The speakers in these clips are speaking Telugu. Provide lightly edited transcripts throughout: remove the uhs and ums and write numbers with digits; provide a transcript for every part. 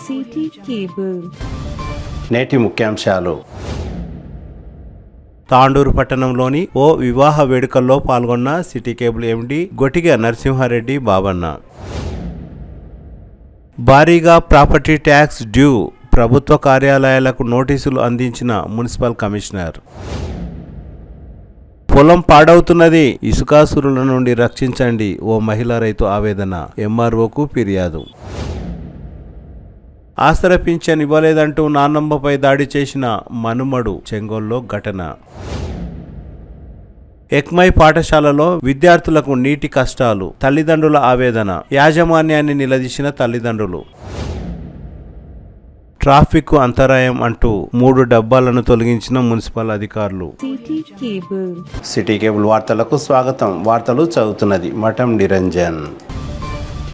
City cable. నేటి ముఖ్యాంశాలు. తాండూరు పట్టణంలోని ఓ వివాహ వేడుకల్లో పాల్గొన్న సిటీ కేబుల్ ఎండీ గొటిగ నరసింహారెడ్డి బాబన్న. భారీగా ప్రాపర్టీ ట్యాక్స్ డ్యూ, ప్రభుత్వ కార్యాలయాలకు నోటీసులు అందించిన మున్సిపల్ కమిషనర్. పొలం పాడవుతున్నది, ఇసుకాసురుల నుండి రక్షించండి, ఓ మహిళా రైతు ఆవేదన, ఎంఆర్ఓకు ఫిర్యాదు. ఆసరా పింఛన్ ఇవ్వలేదంటూ నాన్నమ్మపై దాడి చేసిన మనుమడు, చెంగోల్లో ఘటన. ఎక్మై పాఠశాలలో విద్యార్థులకు నీటి కష్టాలు, తల్లిదండ్రుల ఆవేదన, యాజమాన్యాన్ని నిలదీసిన తల్లిదండ్రులు. ట్రాఫిక్ అంతరాయం అంటూ 3 డబ్బాలను తొలగించిన మున్సిపల్ అధికారులు. సిటీ కేబుల్ వార్తలకు స్వాగతం. వార్తలు చదువుతున్నది మఠం నిరంజన్.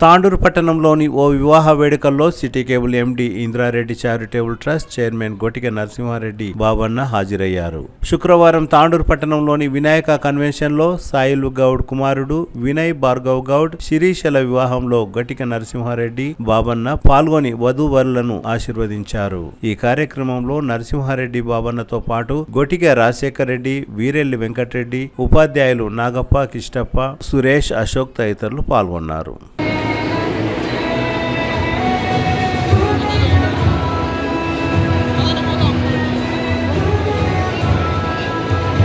తాండూరు పట్టణంలోని ఓ వివాహ వేడుకల్లో city cable MD Indra Reddy charitable trust chairman Gotiga Narasimha Reddy Babanna హాజరయ్యారు. శుక్రవారం తాండూరు పట్టణంలోని వినాయక కన్వెన్షన్ లో సాయిల్ గౌడ్ కుమారుడు వినయ్ భార్గవ్ గౌడ్ శిరీషల వివాహంలో గొటిగ నరసింహారెడ్డి బాబన్న పాల్గొని వధూవరులను ఆశీర్వదించారు. ఈ కార్యక్రమంలో నరసింహారెడ్డి బాబన్నతో పాటు గొటిగ రాజశేఖర్ రెడ్డి, వీరెల్లి వెంకటరెడ్డి, ఉపాధ్యాయులు నాగప్ప, కిష్టప్ప, సురేష్, అశోక్ తదితరులు పాల్గొన్నారు.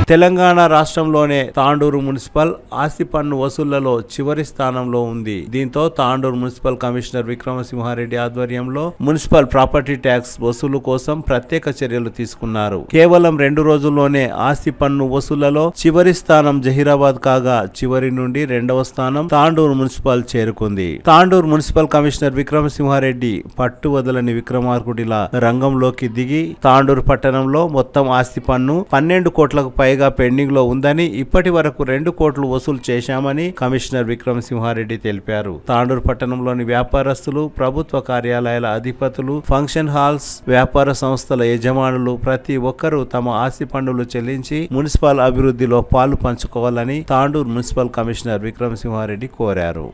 తెలంగాణ రాష్ట్రంలోనే తాండూరు మున్సిపల్ ఆస్తి పన్ను వసూళ్లలో చివరి స్థానంలో ఉంది. దీంతో తాండూరు మున్సిపల్ కమిషనర్ విక్రమసింహారెడ్డి ఆధ్వర్యంలో మున్సిపల్ ప్రాపర్టీ ట్యాక్స్ వసూలు కోసం ప్రత్యేక చర్యలు తీసుకున్నారు. కేవలం 2 రోజుల్లోనే ఆస్తి పన్ను వసూళ్లలో చివరి స్థానం జహీరాబాద్ కాగా, చివరి నుండి 2వ స్థానం తాండూరు మున్సిపల్ చేరుకుంది. తాండూరు మున్సిపల్ కమిషనర్ విక్రమసింహారెడ్డి పట్టు వదలని విక్రమార్కుడిలా రంగంలోకి దిగి తాండూరు పట్టణంలో మొత్తం ఆస్తి పన్ను 12 కోట్లకు పైగా పెండింగ్ లో ఉందని, ఇప్పటి వరకు 2 కోట్లు వసూలు చేశామని కమిషనర్ విక్రమసింహారెడ్డి తెలిపారు. తాండూరు పట్టణంలోని వ్యాపారస్తులు, ప్రభుత్వ కార్యాలయాల అధిపతులు, ఫంక్షన్ హాల్స్, వ్యాపార సంస్థల యజమానులు ప్రతి ఒక్కరూ తమ ఆస్తి పన్నులు చెల్లించి మున్సిపల్ అభివృద్ధిలో పాలు పంచుకోవాలని తాండూరు మున్సిపల్ కమిషనర్ విక్రమసింహారెడ్డి కోరారు.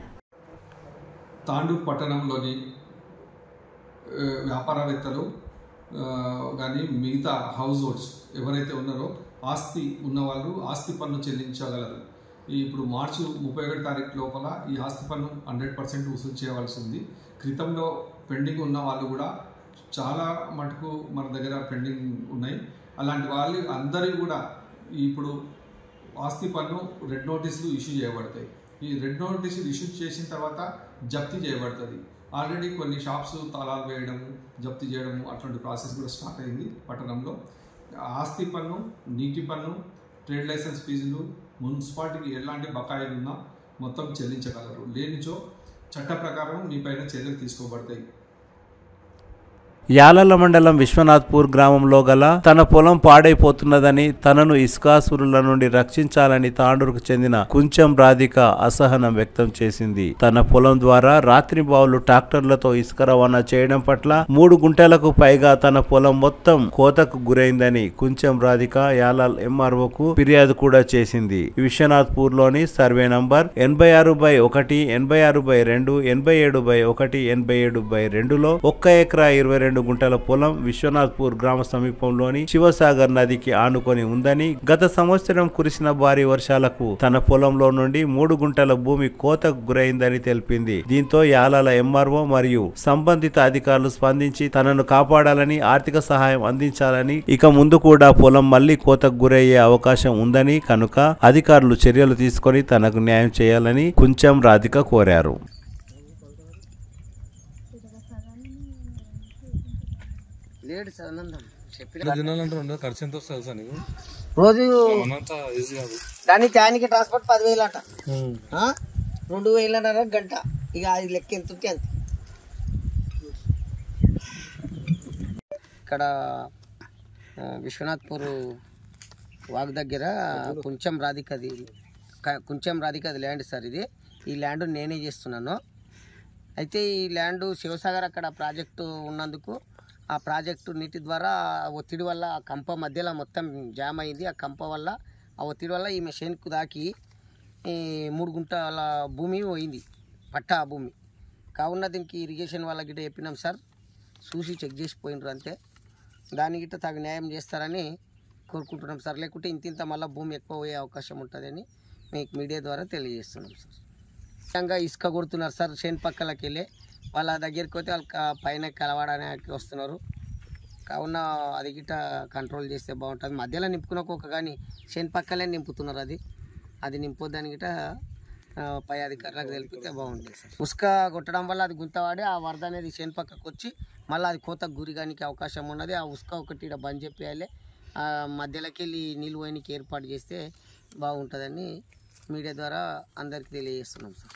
తాండూరు పట్టణంలోని వ్యాపారవేత్తలు కానీ మిగతా హౌస్ హోల్డ్స్ ఎవరైతే ఉన్నారో ఆస్తి ఉన్నవాళ్ళు ఆస్తి పన్ను చెల్లించగలరు. ఇప్పుడు మార్చి 31 తారీఖు లోపల ఈ ఆస్తి పన్ను 100% వసూలు చేయవలసి ఉంది. క్రితంలో పెండింగ్ ఉన్న వాళ్ళు కూడా చాలా మటుకు మన దగ్గర పెండింగ్ ఉన్నాయి. అలాంటి వాళ్ళు అందరూ కూడా ఇప్పుడు ఆస్తి పన్ను రెడ్ నోటీసులు ఇష్యూ చేయబడతాయి. ఈ రెడ్ నోటీసులు ఇష్యూ చేసిన తర్వాత జప్తీ చేయబడుతుంది. ఆల్రెడీ కొన్ని షాప్స్ తాళాలు వేయడము, జప్తీ చేయడము అటువంటి ప్రాసెస్ కూడా స్టార్ట్ అయింది పట్టణంలో. ఆస్తి పన్ను, నీటి పన్ను, ట్రేడ్ లైసెన్స్ ఫీజులు, మున్సిపాలిటీకి ఎలాంటి బకాయిలు ఉన్నా మొత్తం చెల్లించగలరు. లేనిచో చట్ట ప్రకారం మీపైన చర్యలు తీసుకోబడతాయి. యాలల మండలం విశ్వనాథ్పూర్ గ్రామంలో గల తన పొలం పాడైపోతున్నదని, తనను ఇసుకాసురుల నుండి రక్షించాలని తాండూరుకు చెందిన కుంచెం రాధిక అసహనం వ్యక్తం చేసింది. తన పొలం ద్వారా రాత్రి బావులు ట్రాక్టర్లతో ఇసుక రవాణా చేయడం పట్ల 3 గుంటలకు పైగా తన పొలం మొత్తం కోతకు గురైందని కుంచెం రాధిక యాలల్ ఎంఆర్ఓకు ఫిర్యాదు కూడా చేసింది. విశ్వనాథ్పూర్ లోని సర్వే నంబర్ 86/1, 86/2, 87/1, 87/2లో 1 ఎకరా 22 గుంటల పొలం విశ్వనాథ్పూర్ గ్రామ సమీపంలోని శివసాగర్ నదికి ఆనుకొని ఉందని, గత సంవత్సరం కురిసిన భారీ వర్షాలకు తన పొలంలో నుండి 3 గుంటల భూమి కోతకు గురైందని తెలిపింది. దీంతో యాలల ఎంఆర్ఓ మరియు సంబంధిత అధికారులు స్పందించి తనను కాపాడాలని, ఆర్థిక సహాయం అందించాలని, ఇక ముందు కూడా పొలం మళ్లీ కోతకు గురయ్యే అవకాశం ఉందని, కనుక అధికారులు చర్యలు తీసుకొని తనకు న్యాయం చేయాలని కుంచెం రాధిక కోరారు. దాని ట్యానికి ట్రాన్స్పోర్ట్ 10,000 అంట, 2,000 గంట. ఇక అది లెక్క ఎంత ఉంటే అంత. ఇక్కడ విశ్వనాథ్పూర్ వాగు దగ్గర కుంచెం రాధికది ల్యాండ్ సార్. ఈ ల్యాండ్ నేనే చేస్తున్నాను. అయితే ఈ ల్యాండ్ శివసాగర్ అక్కడ ప్రాజెక్టు ఉన్నందుకు ఆ ప్రాజెక్టు నీటి ద్వారా ఒత్తిడి వల్ల ఆ కంప మధ్యలో మొత్తం జామ్ అయింది. ఆ కంప వల్ల, ఆ ఒత్తిడి వల్ల ఈ మెషిన్కు దాకి 3 గుంటల భూమి పోయింది, పట్టా భూమి. కావున దీనికి ఇరిగేషన్ వాళ్ళకి చెప్పినాం సార్. చూసి చెక్ చేసి పోయినరు అంతే. దానికి గిట్ట తగు న్యాయం చేస్తారని కోరుకుంటున్నాం సార్. లేకుంటే ఇంత మళ్ళీ భూమి ఎక్కువ పోయే అవకాశం ఉంటుందని మీకు మీడియా ద్వారా తెలియజేస్తున్నాం సార్. ముఖ్యంగా ఇసుక కొడుతున్నారు సార్. చేను పక్కలకి వెళ్ళి వాళ్ళ దగ్గరికి పోతే వాళ్ళు పైన కలవడానికి వస్తున్నారు. కావున అది గిట్ట కంట్రోల్ చేస్తే బాగుంటుంది. మధ్యలో నింపుకున్న కానీ చేను పక్కలే నింపుతున్నారు. అది నింపొద్దని గిట్ట పై అధికారులకు తెలిపితే బాగుంటుంది సార్. ఉసుక కొట్టడం వల్ల అది గుంతవాడి ఆ వరద అనేది చేను పక్కకు వచ్చి మళ్ళీ అది కోతకు గురిగానికి అవకాశం ఉన్నది. ఆ ఉసుక ఒకటి ఇక్కడ బంద్ చెప్పేయాలి. మధ్యలోకి వెళ్ళి నీళ్ళు పోయినకి ఏర్పాటు చేస్తే బాగుంటుందని మీడియా ద్వారా అందరికి తెలియజేస్తున్నాం సార్.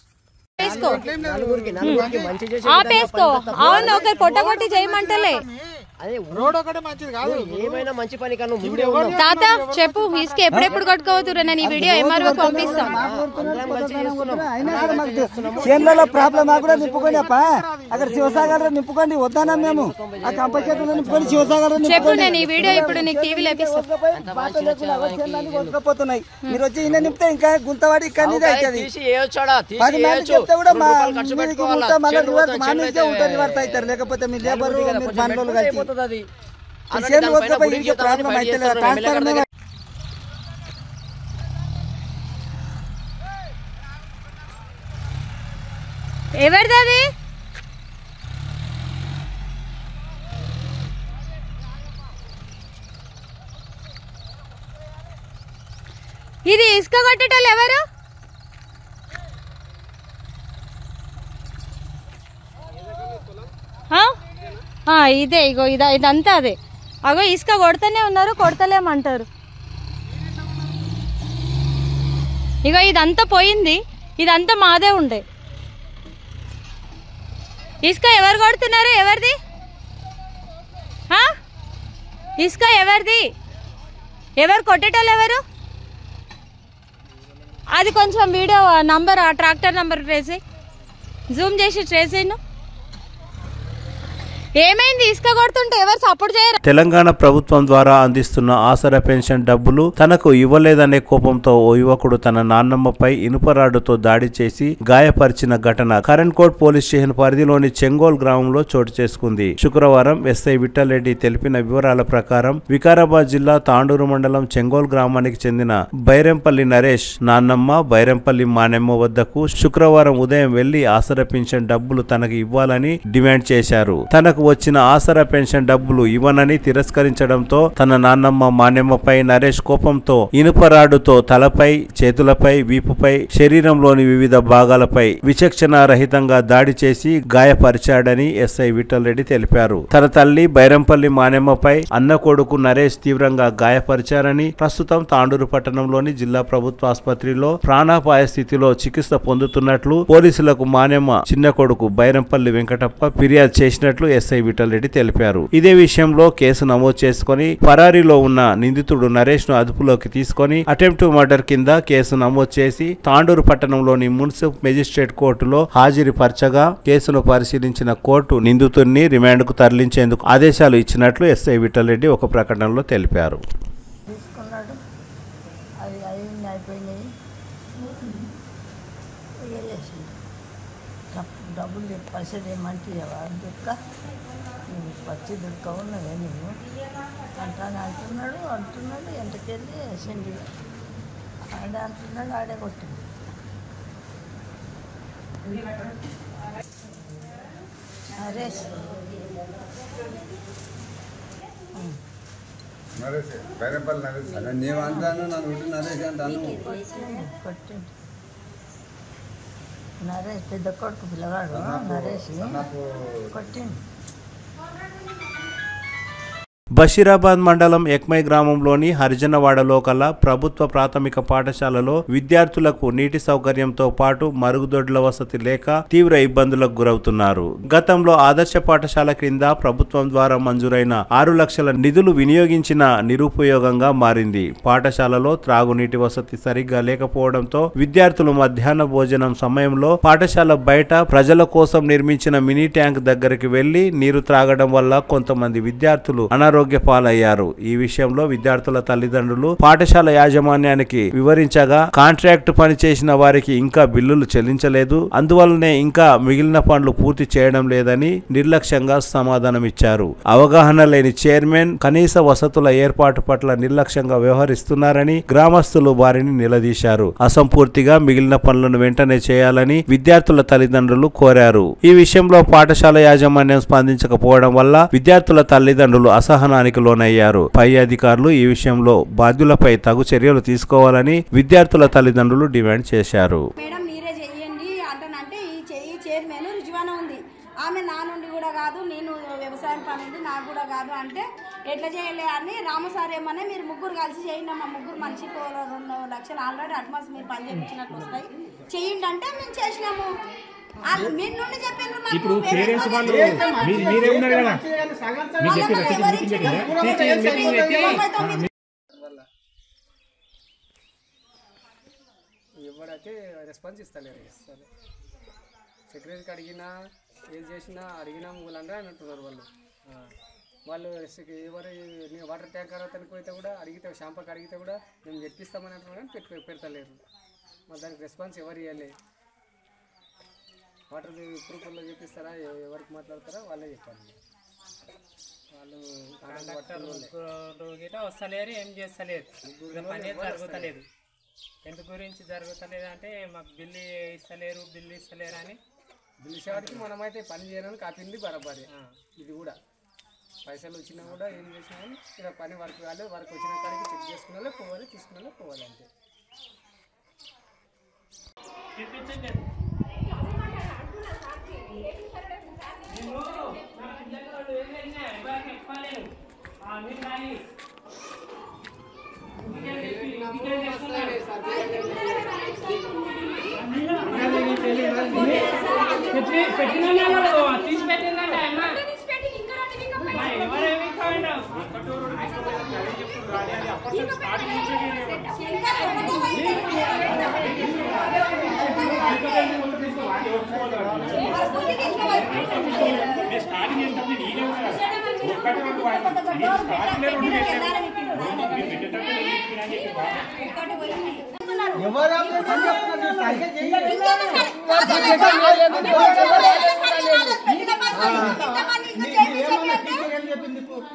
అవును ఒకరు కొట్టగొట్టి చేయమంటలే తాత చెప్పు ఇసుక ఎప్పుడెప్పుడు కొట్టుకోవద్దు. నేను ఈ వీడియో ఎంఆర్ఓ పంపిస్తాను. చేనులలో ప్రాబ్లం కూడా నింపుకోండి అప్ప. అక్కడ శివసాగర్ నింపుకోండి వద్దానా మేము ఆ కంప చేతుల్లో నింపుకొని శివసాగర్ చెప్పు. నేను ఈ వీడియో ఇప్పుడు నీకు టీవీలో కొట్టుకపోతున్నాయి. మీరు వచ్చి ఈయన నింపితే ఇంకా గుంతవాడి ఇక్కడ అవుతుంది. 10 మంది చెప్తే కూడా మా మళ్ళీ రివర్స్ మా మీదే ఉంటారు. రివర్స్ అవుతారు. లేకపోతే మీ లేబర్ మీరు పనులు కలిసి ప్రాబ్లం అయితే ట్రాన్స్ఫర్ ఎవరిది ఇది ఇసుక కొట్టేటోళ్ళు ఎవరు? ఇదే ఇగో ఇదంతా అదే. అగో ఇసుక కొడుతూనే ఉన్నారు, కొడతలేమంటారు. ఇగో ఇదంతా పోయింది, ఇదంతా మాదే ఉండే. ఇసుక ఎవరు కొడుతున్నారు? ఎవరిది ఇసుక? ఎవరిది? ఎవరు కొట్టేటోళ్ళు ఎవరు? అది కొంచెం video number tractor number trace Zoom చేసి ట్రేస్ అయ్యి. ఏమైంది? ఇసుక కొడుతుంటే ఎవరు సపోర్ట్ చేయరు? తెలంగాణ ప్రభుత్వం ద్వారా అందిస్తున్న ఆసరా పెన్షన్ డబ్బులు తనకు ఇవ్వలేదనే కోపంతో ఓ యువకుడు తన నాన్నమ్మపై ఇనుపరాడుతో దాడి చేసి గాయపరిచిన ఘటన కరణ్కోట్ పోలీస్ స్టేషన్ పరిధిలోని చెంగోల్ గ్రామంలో చోటు చేసుకుంది. శుక్రవారం ఎస్ఐ విఠల్ రెడ్డి తెలిపిన వివరాల ప్రకారం వికారాబాద్ జిల్లా తాండూరు మండలం చెంగోల్ గ్రామానికి చెందిన బైరెంపల్లి నరేష్ నాన్నమ్మ బైరెంపల్లి మానెమ్మ వద్దకు శుక్రవారం ఉదయం వెళ్లి ఆసరా పెన్షన్ డబ్బులు తనకు ఇవ్వాలని డిమాండ్ చేశారు. తనకు వచ్చిన ఆసరా పెన్షన్ డబ్బులు ఇవ్వనని తిరస్కరించడంతో తన నాన్నమ్మ మానెమ్మపై నరేష్ కోపంతో ఇనుపరాడుతో తలపై, చేతులపై, వీపుపై, శరీరంలోని వివిధ భాగాలపై విచక్షణ రహితంగా దాడి చేసి గాయపరిచాడని ఎస్ఐ విఠల్ రెడ్డి తెలిపారు. తన తల్లి బైరంపల్లి మానెమ్మపై అన్న కొడుకు నరేష్ తీవ్రంగా గాయపరిచారని, ప్రస్తుతం తాండూరు పట్టణంలోని జిల్లా ప్రభుత్వ ఆసుపత్రిలో ప్రాణాపాయ స్థితిలో చికిత్స పొందుతున్నట్లు పోలీసులకు మానెమ్మ చిన్న కొడుకు బైరంపల్లి వెంకటప్ప ఫిర్యాదు చేసినట్లు ఎస్ఐ విఠల్ రెడ్డి తెలిపారు. ఇదే విషయంలో కేసు నమోదు చేసుకుని పరారీలో ఉన్న నిందితుడు నరేష్ ను అదుపులోకి తీసుకుని అటెంప్ట్ మర్డర్ కింద కేసు నమోదు చేసి తాండూరు పట్టణంలోని మున్సిపల్ మెజిస్ట్రేట్ కోర్టులో హాజరుపరచగా కేసును పరిశీలించిన కోర్టు నిందితుడిని రిమాండ్ కు తరలించేందుకు ఆదేశాలు ఇచ్చినట్లు ఎస్ఐ విఠల్ రెడ్డి ఒక ప్రకటనలో తెలిపారు. డబ్బులు పైసలు ఏమంటే నువ్వు పచ్చి దుర్క ఉన్నదే నువ్వు అంటున్నాడు ఎంతకెళ్ళి వేసింది ఆడే అంటున్నాడు ఆడే కొట్టింది. నరేష్ నేను అంటాను నన్ను నరేష్ అంటాను కొట్టింది. నరేష్ పెద్ద కొడుకు పిల్లగాడు నరేష్ కొట్టింది. బషీరాబాద్ మండలం ఎక్మై గ్రామంలోని హరిజనవాడలో కల ప్రభుత్వ ప్రాథమిక పాఠశాలలో విద్యార్థులకు నీటి సౌకర్యంతో పాటు మరుగుదొడ్ల వసతి లేక తీవ్ర ఇబ్బందులకు గురవుతున్నారు. గతంలో ఆదర్శ పాఠశాల క్రింద ప్రభుత్వం ద్వారా మంజూరైన 6 లక్షల నిధులు వినియోగించిన నిరుపయోగంగా మారింది. పాఠశాలలో త్రాగునీటి వసతి సరిగ్గా లేకపోవడంతో విద్యార్థులు మధ్యాహ్న భోజనం సమయంలో పాఠశాల బయట ప్రజల కోసం నిర్మించిన మినీ ట్యాంక్ దగ్గరికి వెళ్లి నీరు త్రాగడం వల్ల కొంతమంది విద్యార్థులు అనారోగ్య అనారోగ్య పాలయ్యారు. ఈ విషయంలో విద్యార్థుల తల్లిదండ్రులు పాఠశాల యాజమాన్యానికి వివరించగా కాంట్రాక్ట్ పని చేసిన వారికి ఇంకా బిల్లులు చెల్లించలేదు, అందువల్లనే ఇంకా మిగిలిన పనులు పూర్తి చేయడం లేదని నిర్లక్ష్యంగా సమాధానమిచ్చారు. అవగాహన లేని చైర్మన్ కనీస వసతుల ఏర్పాటు పట్ల నిర్లక్ష్యంగా వ్యవహరిస్తున్నారని గ్రామస్తులు వారిని నిలదీశారు. అసంపూర్తిగా మిగిలిన పనులను వెంటనే చేయాలని విద్యార్థుల తల్లిదండ్రులు కోరారు. ఈ విషయంలో పాఠశాల యాజమాన్యం స్పందించకపోవడం వల్ల విద్యార్థుల తల్లిదండ్రులు అసహనానికి లోనయ్యారు. పై అధికారులు ఈ విషయంలో బాధ్యులపై తగు చర్యలు తీసుకోవాలని విద్యార్థుల తల్లిదండ్రులు డిమాండ్ చేశారు. మేడం మీరే చెయ్యండి అంటానంటే ఈ చైర్మన్ రుజువాన ఉంది, ఆమె నా నుండి కూడా కాదు, నేను వ్యవసాయం పని ఉంది నాకు కూడా కాదు అంటే ఎట్లా చేయలే అని రామసార్ ఏమన్నా మీరు ముగ్గురు కలిసి చేయండి, మా ముగ్గురు మనిషికి 2 లక్షలు ఆల్రెడీ అడ్వాన్స్ మీరు పని చేయించినట్టు వస్తాయి చేయండి అంటే మేము చేసినాము. మీరు నుండి చెప్పారు ఎవరైతే రెస్పాన్స్ ఇస్తలేరు. సెక్రటరీకి అడిగినా ఏం చేసినా అడిగినా మూలంగా అని అంటున్నారు వాళ్ళు ఎవరు వాటర్ ట్యాంకర్ అతనికి పోతే కూడా అడిగితే షాంపూకి అడిగితే కూడా మేము చెప్పిస్తామని అంటున్నారు కానీ పెడతలేరు. మరి దానికి రెస్పాన్స్ ఎవరు ఇవ్వలేదు. వాటర్ ప్రూఫ్లో చెప్పిస్తారా ఎవరికి మాట్లాడతారా వాళ్ళే చెప్పాలి. వాళ్ళు గిట్లా వస్తలేరు, ఏం చేస్తలేదు, పని జరుగుతలేదు. ఎంత గురించి జరుగుతలేదు అంటే మాకు బిల్లు ఇస్తలేరు అని బిల్లు ఇచ్చేవాడికి మనమైతే పని చేయడానికి కాపింది బరాబరి. ఇది కూడా పైసలు వచ్చినా కూడా ఏం చేసినా కానీ ఇలా పని వర్క్ కాలేదు, వర్క్ వచ్చిన కాడికి చెక్ చేసుకున్నా పోవాలి, తీసుకున్నా పోవాలి అంతే.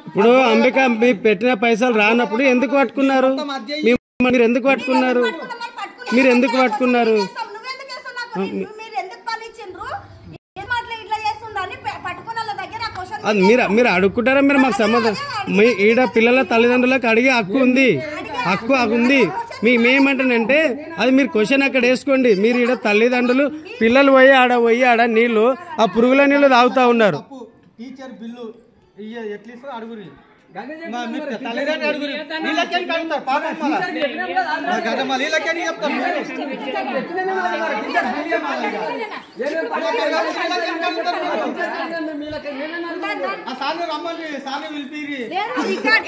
ఇప్పుడు అంబిక మీ పెట్టిన పైసలు రానప్పుడు ఎందుకు పట్టుకున్నారు? మీరు ఎందుకు పట్టుకున్నారు? మీరు ఎందుకు పట్టుకున్నారు? అది మీరు అడుక్కుంటారా? మీరు మాకు సంబంధం మీ ఈడ పిల్లల తల్లిదండ్రులకు అడిగే హక్కు ఉంది, హక్కు ఉంది. మేమేమంటానంటే అది మీరు క్వశ్చన్ అక్కడ వేసుకోండి. మీరు ఈడ తల్లిదండ్రులు పిల్లలు పోయి ఆడ నీళ్లు ఆ పురుగుల నీళ్లు తాగుతా ఉన్నారు. టీచర్ బిల్లు ఎట్లీస్ట్ అడుగురి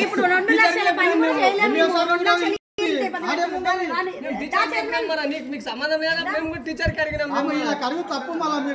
ఇప్పుడు 2 లక్షల పని కూడా చేయలేము.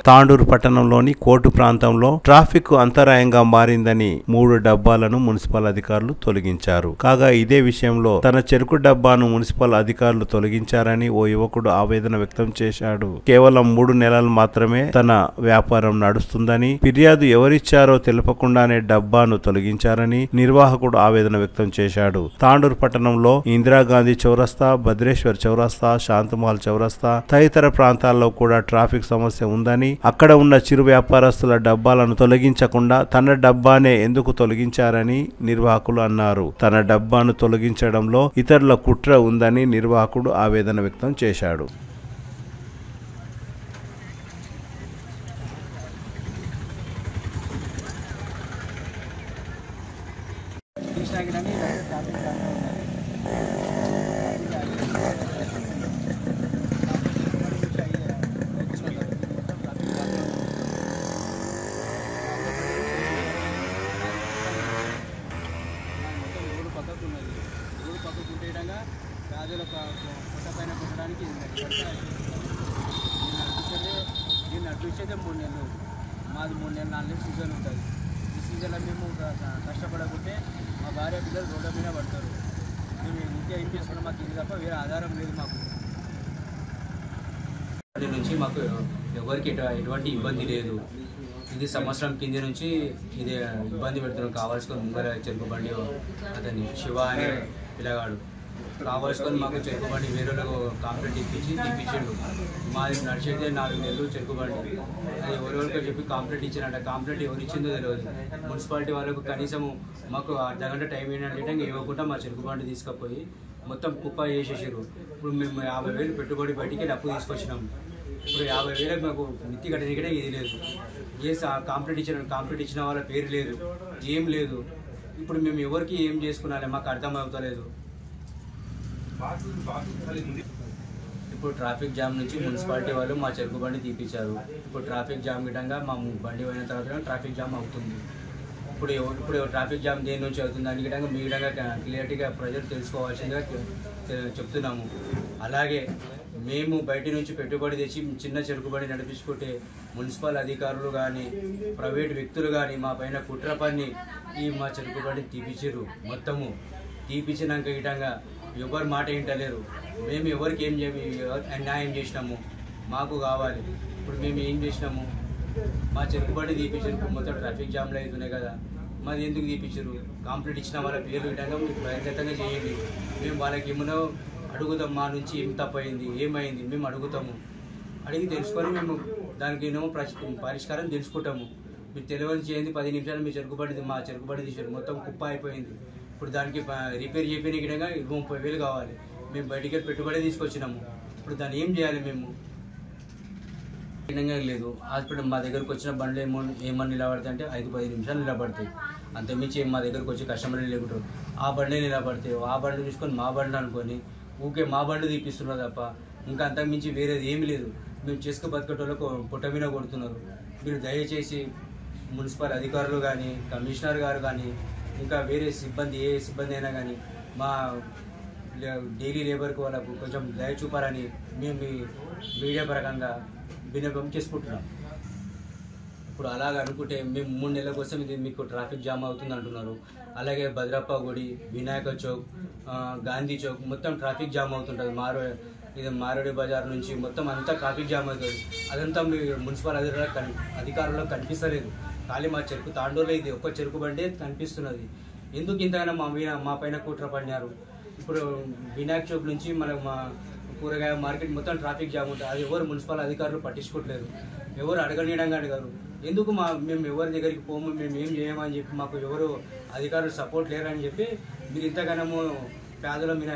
తాండూరు పట్టణంలోని కోర్టు ప్రాంతంలో ట్రాఫిక్ అంతరాయంగా మారిందని 3 డబ్బాలను మున్సిపల్ అధికారులు తొలగించారు. కాగా ఇదే విషయంలో తన చెరుకు డబ్బాను మున్సిపల్ అధికారులు తొలగించారని ఓ యువకుడు ఆవేదన వ్యక్తం చేశాడు. కేవలం 3 నెలలు మాత్రమే తన వ్యాపారం నడుస్తుందని, ఫిర్యాదు ఎవరిచ్చారో తెలపకుండానే డబ్బాను తొలగించారని నిర్వాహకుడు ఆవేదన వ్యక్తం చేశాడు. తాండూరు పట్టణంలో ఇందిరాగాంధీ చౌరస్తా, భద్రేశ్వర్ చౌరస్తా, శాంతమహల్ చౌరస్తా తదితర ప్రాంతాల్లో కూడా ట్రాఫిక్ సమస్య ఉందని, అక్కడ ఉన్న చిరు వ్యాపారస్తుల డబ్బాలను తొలగించకుండా తన డబ్బానే ఎందుకు తొలగించారని నిర్వాహకులు అన్నారు. తన డబ్బాను తొలగించడంలో ఇతరుల కుట్ర ఉందని నిర్వాహకుడు ఆవేదన వ్యక్తం చేశాడు. దీన్ని అడ్డు ఇచ్చేదే 3 నెలలు, మాది 3 నెలలు 4 నెలలు సీజన్ ఉంటుంది. ఈ సీజన్లో మేము కష్టపడకుంటే మా భార్య పిల్లలు రోడ్ల మీద పడతారు. మేము ఇంకే ఏం చేసుకున్నాం, మాకు ఇది తప్ప వేరే ఆధారం లేదు. మాకు నుంచి మాకు ఎవరికి ఎటువంటి ఇబ్బంది లేదు. ఇది సంవత్సరం కింద నుంచి ఇది ఇబ్బంది పెడుతున్నాం. కావాల్సుకొని ముందర చెరుకు బండి అతన్ని శివ అనే పిల్లగాడు కావాల్సుకొని మాకు చెరుకు బండి వేరే కాంప్లైంట్ ఇప్పించిండు. మాది నడిచేదే 4 నెలలు చెరుకు బండి. అది ఎవరెవరికో చెప్పి కాంప్లైంట్ ఇచ్చినట్ట. కాంప్లైంట్ ఎవరు ఇచ్చిందో తెలియదు. మున్సిపాలిటీ వాళ్ళకు కనీసం మాకు అర్ధగంట టైం ఏంటంటే ఇవ్వకుండా మా చెరుకు బండి తీసుకుపోయి మొత్తం కుప్ప చేసేసారు. ఇప్పుడు మేము 50,000 పెట్టుబడి బయటికి డబ్బు తీసుకొచ్చినాం. ఇప్పుడు 50,000 మాకు మిత్తి కట్టనికనే ఇది లేదు. కాంప్లైంట్ ఇచ్చిన వాళ్ళ పేరు లేదు, ఏం లేదు. ఇప్పుడు మేము ఎవరికి ఏం చేసుకున్నాలి మాకు అర్థం అవుతలేదు. ఇప్పుడు ట్రాఫిక్ జామ్ నుంచి మున్సిపాలిటీ వాళ్ళు మా చెరుకు బండి తీపించారు. ఇప్పుడు ట్రాఫిక్ జామ్ గిటంగా మా బండి పోయిన తర్వాత ట్రాఫిక్ జామ్ అవుతుంది. ఇప్పుడు ట్రాఫిక్ జామ్ దేని నుంచి అవుతుంది అని గిటంగా మీ విధంగా క్లియర్గా ప్రజలు తెలుసుకోవాల్సిందిగా చెప్తున్నాము. అలాగే మేము బయట నుంచి పెట్టుబడి తెచ్చి చిన్న చెరుకుబడి నడిపించుకుంటే మున్సిపల్ అధికారులు కానీ ప్రైవేట్ వ్యక్తులు కానీ మా పైన కుట్ర పన్ని ఈ మా చెరుకుబడిని తీపిచ్చిర్రు. మొత్తము తీపిచ్చినాక గిటంగా ఎవరు మాట వింటలేరు. మేము ఎవరికి ఏం న్యాయం చేసినాము మాకు కావాలి. ఇప్పుడు మేము ఏం చేసినాము, మా చెరుకుబడి తీపించారు. మొత్తం ట్రాఫిక్ జామ్లు అవుతున్నాయి కదా, మాది ఎందుకు తీపించారు? కాంప్లైంట్ ఇచ్చిన వాళ్ళ పేర్లు విధంగా మీరు ప్రయత్నంగా చేయండి. మేము వాళ్ళకి ఏమన్నా అడుగుతాం, మా నుంచి ఏం తప్పైంది ఏమైంది మేము అడుగుతాము. అడిగి తెలుసుకొని మేము దానికి ఏమో పరిష్కారం తెలుసుకుంటాము. మీరు తెలియని చేయండి 10 నిమిషాలు మీ చెరుకుబడి మా చెరుకుబడి తీసారు. మొత్తం కుప్ప అయిపోయింది. ఇప్పుడు దానికి రిపేర్ చేయని విధంగా 30,000 కావాలి. మేము బయటికి పెట్టుబడి తీసుకొచ్చినాము. ఇప్పుడు దాన్ని ఏం చేయాలి? మేము విధంగా లేదు. హాస్పిటల్ మా దగ్గరకు వచ్చిన బండ్లు ఏమని నిలబడతాయి అంటే 5-10 నిమిషాలు నిలబడతాయి. అంతమించి మా దగ్గరకు వచ్చి కస్టమర్లు లేకుంటారు. ఆ బండ్లే నిలబడతాయి. ఆ బండ్లు తీసుకొని మా బండ్లు అనుకొని ఊకే మా బండ్లు తీపిస్తున్నారు తప్ప ఇంకా అంతకుమించి వేరేది ఏమీ లేదు. మేము చేసుకు బతకటోళ్ళకు పొట్ట మీద కొడుతున్నారు. మీరు దయచేసి మున్సిపల్ అధికారులు కానీ కమిషనర్ గారు కానీ ఇంకా వేరే సిబ్బంది ఏ సిబ్బంది అయినా కానీ మా డైలీ లేబర్కి వాళ్ళకు కొంచెం దయ చూపాలని మేము మీడియా పరంగా విన్నపం చేసుకుంటున్నాం. ఇప్పుడు అలాగ అనుకుంటే మేము 3 నెలల కోసం ఇది మీకు ట్రాఫిక్ జామ్ అవుతుంది అంటున్నారు. అలాగే భద్రప్ప గుడి, వినాయక చౌక్, గాంధీ చౌక్ మొత్తం ట్రాఫిక్ జామ్ అవుతుంటుంది. మారోడి బజార్ నుంచి మొత్తం అంతా ట్రాఫిక్ జామ్ అవుతుంది. అదంతా మీ మున్సిపల్ అధికారులకు కనిపిస్తలేదు. ఖాళీ మా చెరుకు తాండూరులో ఇది ఒక్క చెరుకు బండే కనిపిస్తున్నది. ఎందుకు ఇంతగానో మా పైన కుట్ర పడినారు? ఇప్పుడు వినాయక చౌక్ నుంచి మనకు మా కూరగాయ మార్కెట్ మొత్తం ట్రాఫిక్ జామ్ ఉంటుంది. అది ఎవరు మున్సిపల్ అధికారులు పట్టించుకోవట్లేదు. ఎవరు అడగనీయడంగా అడిగారు. ఎందుకు మేము ఎవరి దగ్గరికి పోము, మేము ఏం చేయమని చెప్పి మాకు ఎవరు అధికారులు సపోర్ట్ లేరని చెప్పి మీరు ఇంతగానో పేదల మీద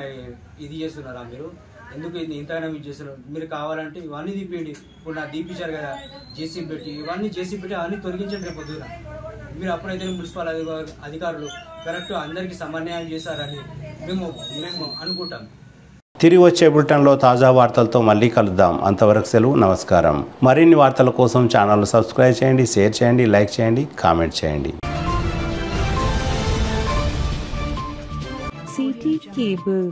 ఇది చేస్తున్నారా? మీరు ఎందుకు ఇంతగానో ఇది చేస్తున్నారు? మీరు కావాలంటే ఇవన్నీ తీపియండి. ఇప్పుడు నాకు తీపించారు కదా జేసీబీ పెట్టి, ఇవన్నీ జేసీబీ పెట్టి అవన్నీ తొలగించండి రేపు పొద్దున. మీరు అప్పుడైతే మున్సిపల్ అధికారులు కరెక్ట్ అందరికీ సమన్వయం చేశారని మేము అనుకుంటాం. తిరిగి వచ్చే బులెటిన్లో తాజా వార్తలతో మళ్ళీ కలుద్దాం. అంతవరకు సెలవు, నమస్కారం. మరిన్ని వార్తల కోసం ఛానల్ సబ్స్క్రైబ్ చేయండి, షేర్ చేయండి, లైక్ చేయండి, కామెంట్ చేయండి. CT Cable.